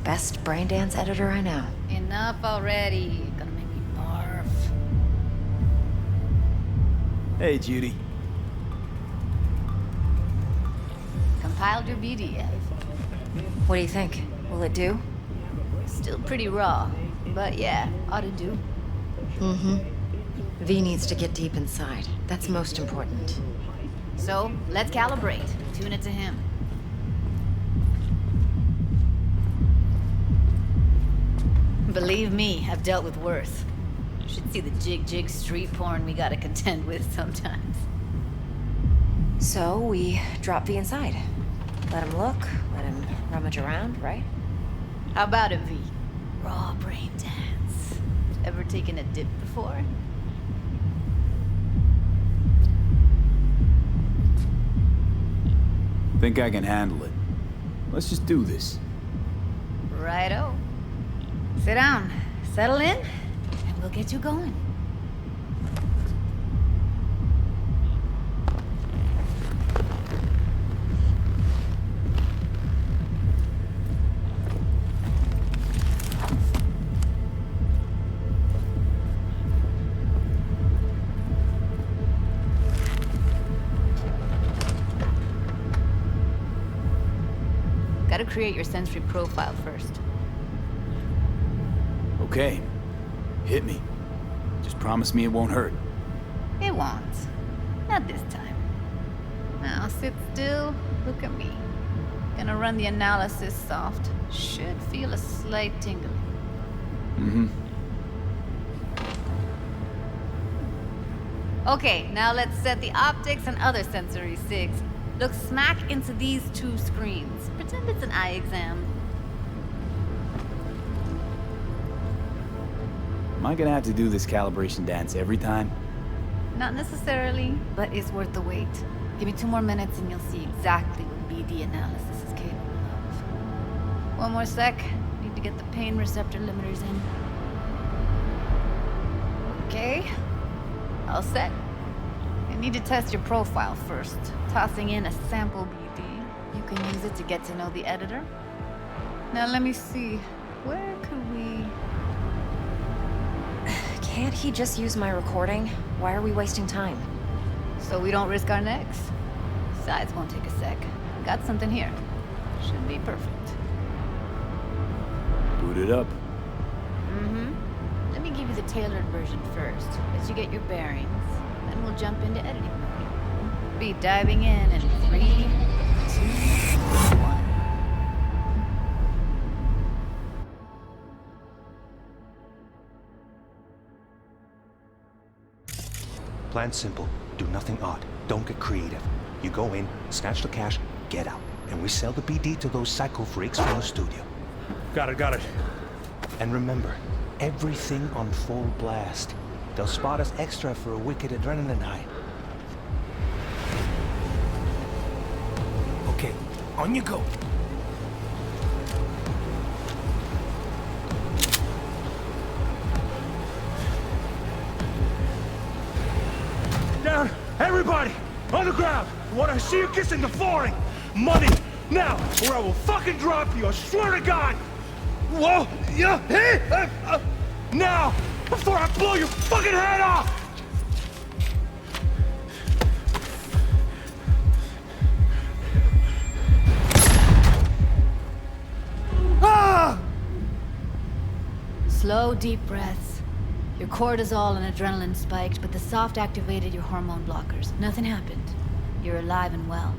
Best brain dance editor I know. Enough already. Gonna make me barf. Hey, Judy. Compiled your BD. What do you think? Will it do? Still pretty raw, but yeah, ought to do. Mm-hmm. V needs to get deep inside. That's most important. So, let's calibrate. Tune it to him. Believe me, I've dealt with worse. Should see the jig street porn we gotta contend with sometimes. So we drop V inside. Let him look, let him rummage around, right? How about it, V? Raw brain dance. Ever taken a dip before? Think I can handle it. Let's just do this. Righto. Sit down, settle in, and we'll get you going. Gotta create your sensory profile first. Okay. Hit me. Just promise me it won't hurt. It won't. Not this time. Now sit still, look at me. Gonna run the analysis soft. Should feel a slight tingle. Mm-hmm. Okay, now let's set the optics and other sensory sigs. Look smack into these two screens. Pretend it's an eye exam. Am I gonna have to do this calibration dance every time? Not necessarily, but it's worth the wait. Give me 2 more minutes and you'll see exactly what BD analysis is capable of. 1 more sec. Need to get the pain receptor limiters in. Okay. All set. I need to test your profile first. Tossing in a sample BD. You can use it to get to know the editor. Now let me see. Where could we... Can't he just use my recording? Why are we wasting time? So we don't risk our necks. Besides, won't take a sec. Got something here. Should be perfect. Boot it up. Mm-hmm. Let me give you the tailored version first. Let you get your bearings. Then we'll jump into editing mode. Be diving in 3, 2, 1. Plan simple. Do nothing odd. Don't get creative. You go in, snatch the cash, get out. And we sell the BD to those psycho freaks from the studio. Got it. And remember, everything on full blast. They'll spot us extra for a wicked adrenaline high. Okay, on you go. Down! Everybody! On the ground! What I see you kissing the flooring! Money! Now! Or I will fucking drop you! I swear to God! Whoa! Yeah! Hey! Now! Before I blow your fucking head off! Ah! Slow, deep breaths. Your cortisol and adrenaline spiked, but the soft activated your hormone blockers. Nothing happened. You're alive and well.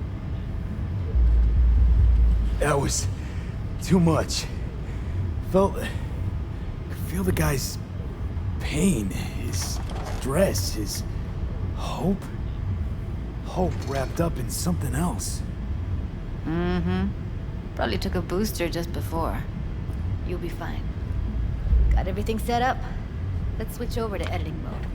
That was too much. Could feel the guy's pain, his stress, his hope. Hope wrapped up in something else. Mm-hmm. Probably took a booster just before. You'll be fine. Got everything set up? Let's switch over to editing mode.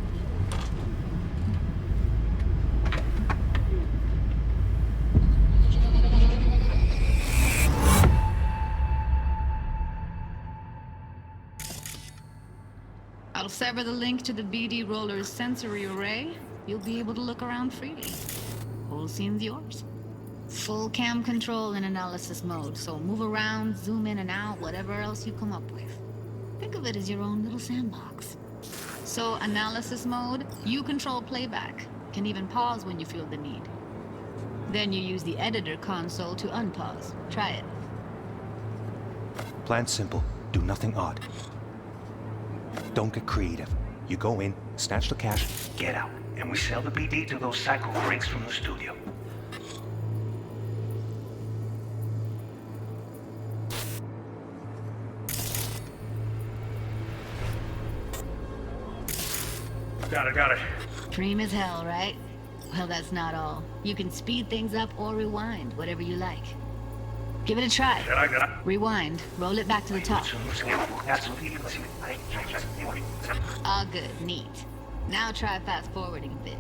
I'll sever the link to the BD Roller's sensory array. You'll be able to look around freely. Whole scene's yours. Full cam control in analysis mode, so move around, zoom in and out, whatever else you come up with. Think of it as your own little sandbox. So, analysis mode, you control playback. Can even pause when you feel the need. Then you use the editor console to unpause. Try it. Plan simple. Do nothing odd. Don't get creative. You go in, snatch the cash, get out. And we sell the BD to those psycho freaks from the studio. Got it. Dream as hell, right? Well, that's not all. You can speed things up or rewind, whatever you like. Give it a try. Rewind. Roll it back to the top. All good. Neat. Now try fast forwarding a bit.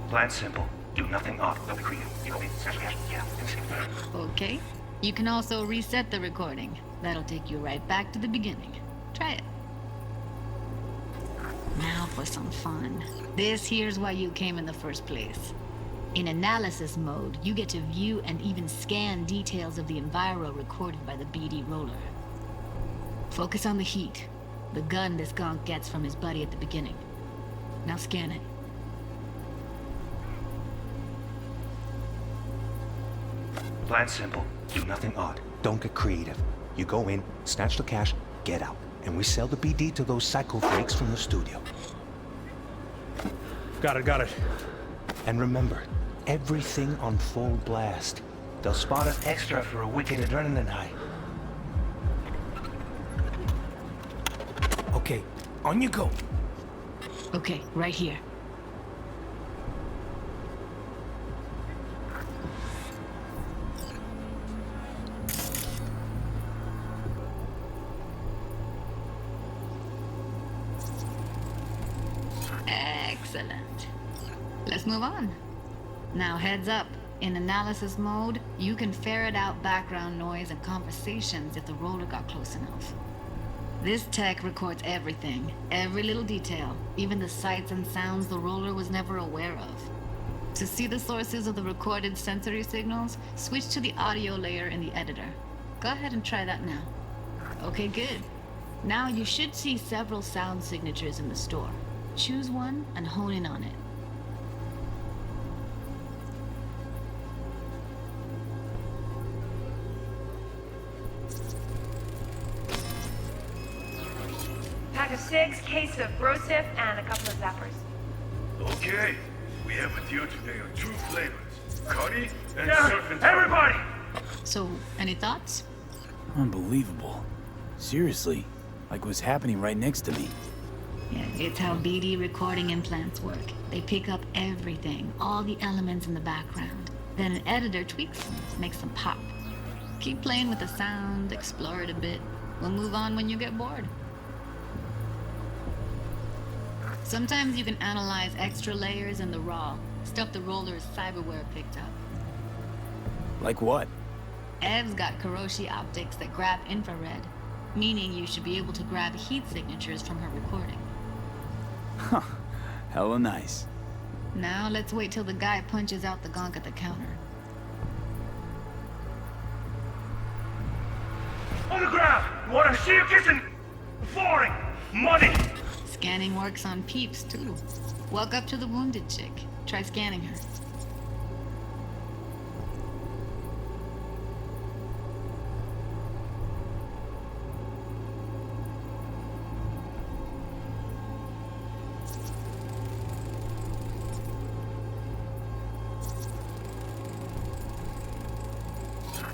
Plan simple. Do nothing odd. Don't be creative. Okay. You can also reset the recording. That'll take you right back to the beginning. Try it. Now for some fun. This here's why you came in the first place. In analysis mode, you get to view and even scan details of the enviro recorded by the BD roller. Focus on the heat, the gun this gonk gets from his buddy at the beginning. Now scan it. Plan simple. Do nothing odd. Don't get creative. You go in, snatch the cash, get out. And we sell the BD to those psycho freaks from the studio. Got it. And remember, everything on full blast. They'll spot us extra for a wicked adrenaline high. Okay, on you go. Okay, right here. Excellent. Let's move on. Now heads up. In analysis mode, you can ferret out background noise and conversations if the roller got close enough. This tech records everything, every little detail, even the sights and sounds the roller was never aware of. To see the sources of the recorded sensory signals, switch to the audio layer in the editor. Go ahead and try that now. Okay, good. Now you should see several sound signatures in the store. Choose one and hone in on it. Pack of 6, case of Brosif, and a couple of zappers. Okay, we have with you today are two flavors, curry and surf and everybody! So, any thoughts? Unbelievable. Seriously, like what's happening right next to me. Yeah, it's how BD recording implants work. They pick up everything, all the elements in the background. Then an editor tweaks them, makes them pop. Keep playing with the sound, explore it a bit. We'll move on when you get bored. Sometimes you can analyze extra layers in the raw, stuff the roller's cyberware picked up. Like what? Ev's got Kiroshi optics that grab infrared, meaning you should be able to grab heat signatures from her recording. Huh. Hella nice. Now let's wait till the guy punches out the gonk at the counter. On the ground! You wanna see you kissing? Flooring! Money! Scanning works on peeps, too. Walk up to the wounded chick. Try scanning her.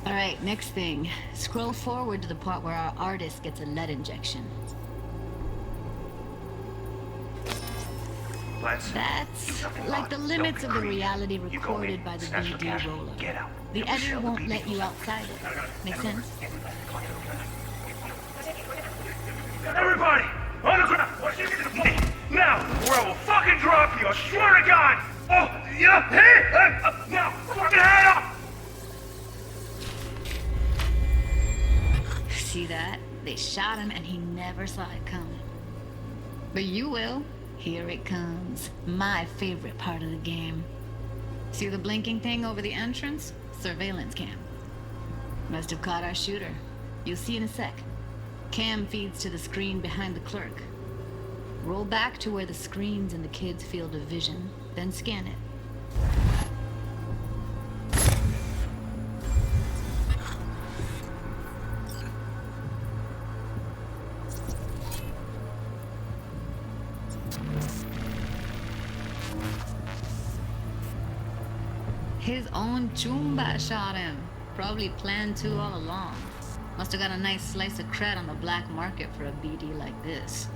Alright, next thing. Scroll forward to the part where our artist gets a lead injection. That's like the limits of the reality recorded by the BD roller. The editor won't let you outside it. Make sense? Everybody! On the ground! What's your money? Now, or I will fucking drop you, I swear to God! Oh, yeah, hey! Now, fucking head up! See that? They shot him and he never saw it coming. But you will. Here it comes. My favorite part of the game. See the blinking thing over the entrance? Surveillance cam. Must have caught our shooter. You'll see in a sec. Cam feeds to the screen behind the clerk. Roll back to where the screen's in the kid's field of vision, then scan it. His own Chumba shot him. Probably planned to all along. Must have got a nice slice of cred on the black market for a BD like this.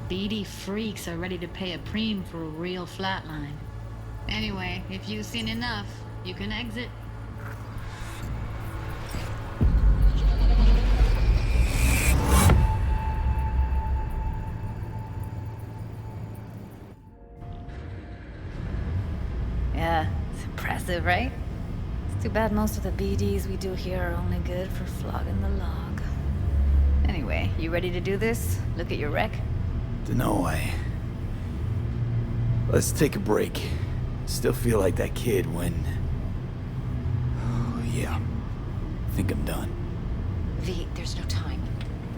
BD freaks are ready to pay a preem for a real flatline. Anyway, if you've seen enough, you can exit. Yeah, it's impressive, right? It's too bad most of the BDs we do here are only good for flogging the log. Anyway, you ready to do this? Look at your wreck? Dunno, Let's take a break. Still feel like that kid when... Oh, yeah. Think I'm done. V, there's no time.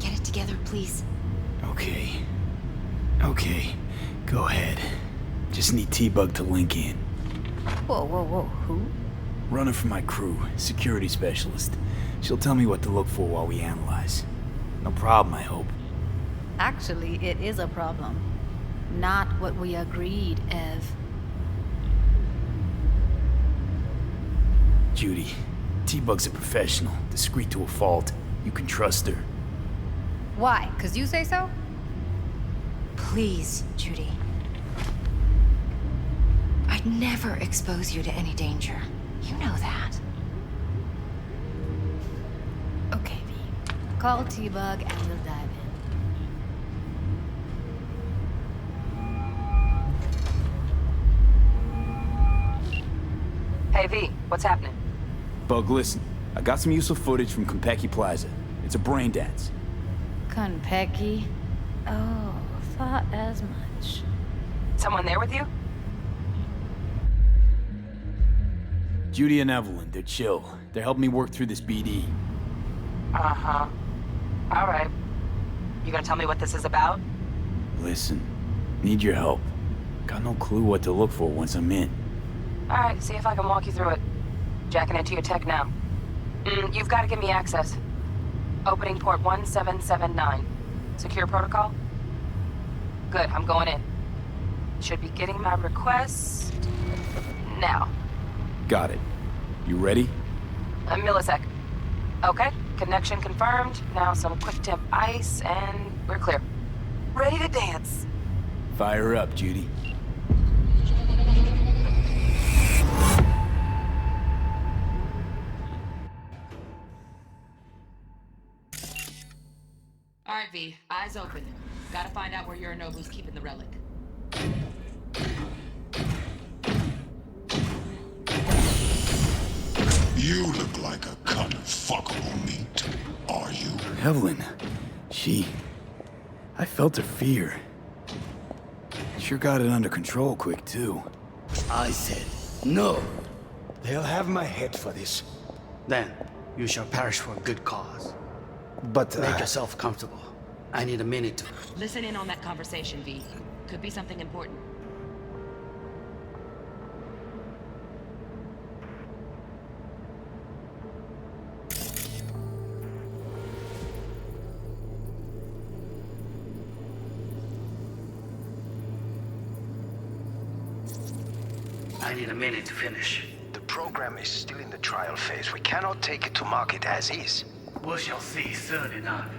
Get it together, please. Okay. Okay. Go ahead. Just need T-Bug to link in. Whoa, whoa, whoa, who? Running for my crew, security specialist. She'll tell me what to look for while we analyze. No problem, I hope. Actually, it is a problem. Not what we agreed, Ev. Judy, T-Bug's a professional, discreet to a fault. You can trust her. Why? 'Cause you say so? Please, Judy. I'd never expose you to any danger. You know that. Okay, V. Call T-Bug and we'll dive in. Hey, V, what's happening? Bug, listen. I got some useful footage from Konpeki Plaza. It's a brain dance. Konpeki? Oh, thought as much. Someone there with you? Judy and Evelyn, they're chill. They're helping me work through this BD. Uh-huh. All right. You gonna tell me what this is about? Listen, need your help. Got no clue what to look for once I'm in. All right, see if I can walk you through it. Jacking into your tech now. You've got to give me access. Opening port 1779. Secure protocol? Good, I'm going in. Should be getting my request now. Got it. You ready? A millisec. Okay, connection confirmed. Now some quick temp ice, and we're clear. Ready to dance. Fire up, Judy. All right, V. Eyes open. Gotta find out where Yorinobu's keeping the relic. You look like a cut of fuckable meat, are you? Evelyn, I felt her fear. Sure got it under control quick, too. I said, no. They'll have my head for this. Then, you shall perish for a good cause. But make yourself comfortable. I need a minute to... Listen in on that conversation, V. Could be something important. I need a minute to finish. The program is still in the trial phase. We cannot take it to market as is. We shall see soon enough.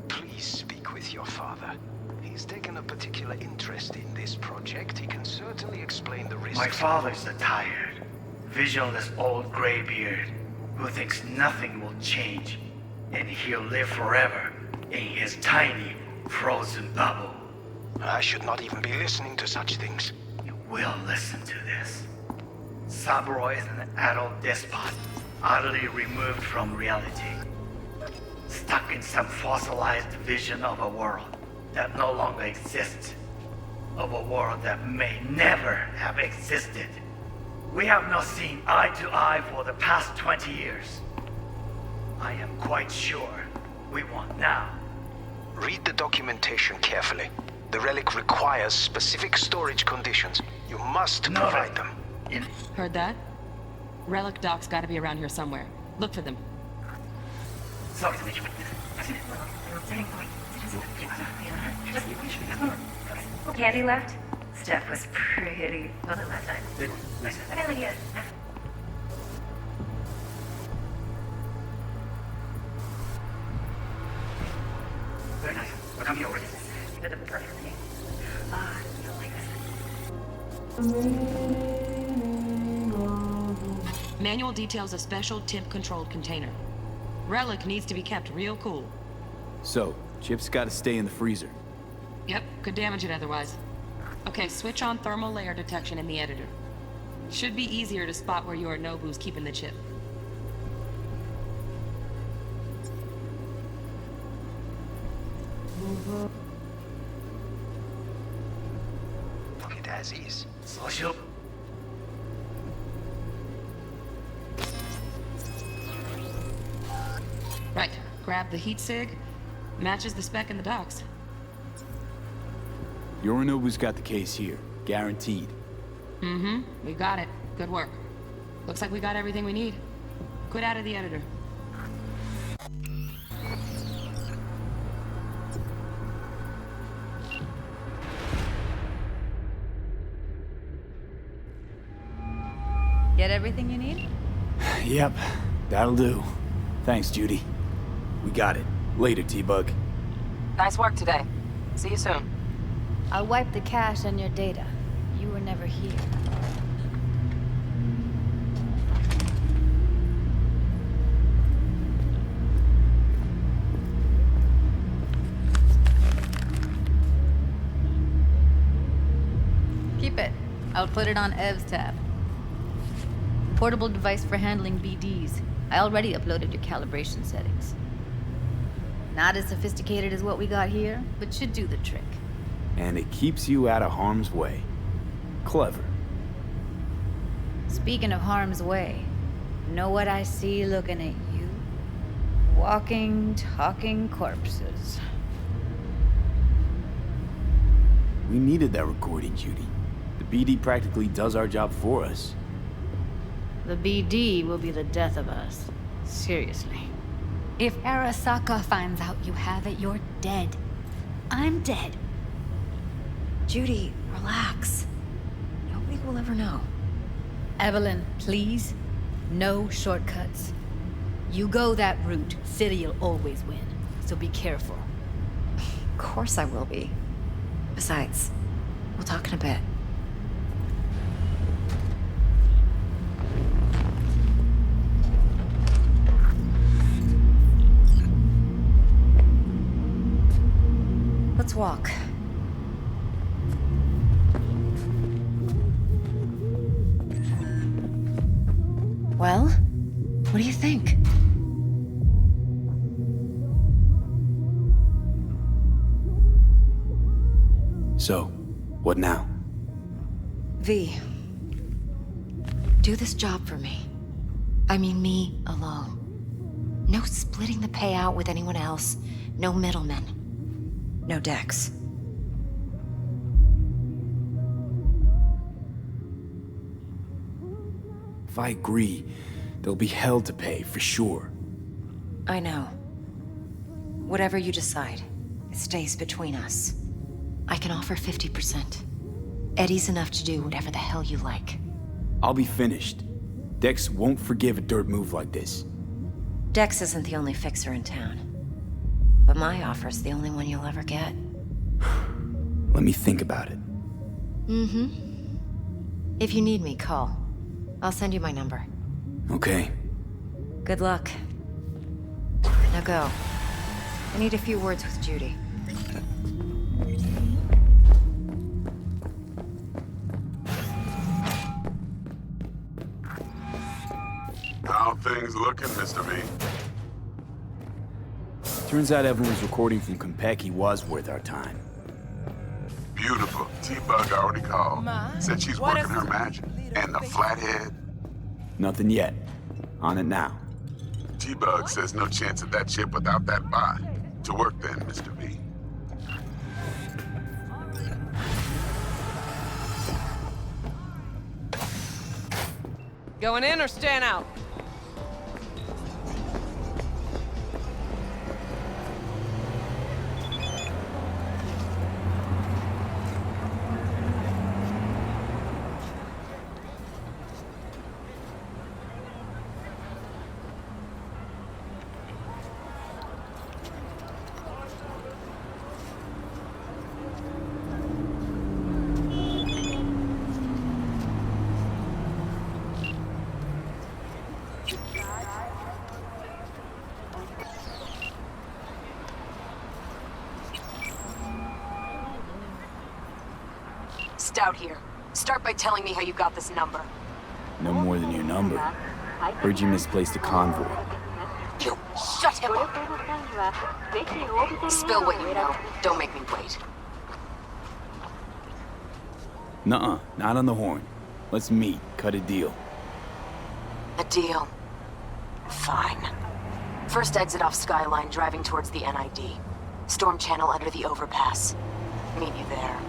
Please speak with your father. He's taken a particular interest in this project. He can certainly explain the risks. My father's a tired, visionless old graybeard who thinks nothing will change, and he'll live forever in his tiny, frozen bubble. I should not even be listening to such things. You will listen to this. Saburo is an adult despot, utterly removed from reality. Stuck in some fossilized vision of a world that no longer exists. Of a world that may never have existed. We have not seen eye to eye for the past 20 years. I am quite sure we want now. Read the documentation carefully. The relic requires specific storage conditions. You must provide them. Heard that? Relic docs gotta be around here somewhere. Look for them. Sorry to make you. Candy left? Steph was pretty well last time. Nice. I got an idea. Very nice. We're coming over. You put them perfectly. Manual details a special temp-controlled container. Relic needs to be kept real cool. So, Chip's gotta stay in the freezer. Yep, could damage it otherwise. Okay, switch on thermal layer detection in the editor. Should be easier to spot where Yorinobu's keeping the chip. Look it as is. Social. Right, grab the heat sig. Matches the spec in the docs. Yorinobu's got the case here. Guaranteed. Mm-hmm, we got it. Good work. Looks like we got everything we need. Quit out of the editor. Get everything you need? Yep, that'll do. Thanks, Judy. We got it. Later, T-Bug. Nice work today. See you soon. I'll wipe the cache on your data. You were never here. Keep it. I'll put it on Ev's tab. Portable device for handling BDs. I already uploaded your calibration settings. Not as sophisticated as what we got here, but should do the trick. And it keeps you out of harm's way. Clever. Speaking of harm's way, know what I see looking at you? Walking, talking corpses. We needed that recording, Judy. The BD practically does our job for us. The BD will be the death of us. Seriously. If Arasaka finds out you have it, you're dead. I'm dead. Judy, relax. Nobody will ever know. Evelyn, please. No shortcuts. You go that route, City'll always win. So be careful. Of course I will be. Besides, we'll talk in a bit. Let's walk. Well, what do you think? So, what now? V, do this job for me. I mean me alone. No splitting the payout with anyone else. No middlemen. No Dex. If I agree, there'll be hell to pay, for sure. I know. Whatever you decide, it stays between us. I can offer 50%. Eddie's enough to do whatever the hell you like. I'll be finished. Dex won't forgive a dirt move like this. Dex isn't the only fixer in town. But my offer's the only one you'll ever get. Let me think about it. Mm-hmm. If you need me, call. I'll send you my number. Okay. Good luck. Now go. I need a few words with Judy. How things looking, Mr. V? Turns out Evelyn's recording from Konpeki was worth our time. Beautiful. T-Bug already called. Said she's working her magic. And the flathead? Nothing yet. On it now. T-Bug says no chance of that chip without that bot. To work then, Mr. V. Going in or staying out? out here. Start by telling me how you got this number. No more than your number. Heard you misplaced a convoy. You shut him up! Spill what you know. Don't make me wait. Nuh-uh, not on the horn. Let's meet, cut a deal. A deal. Fine. First exit off Skyline, driving towards the NID. Storm channel under the overpass. Meet you there.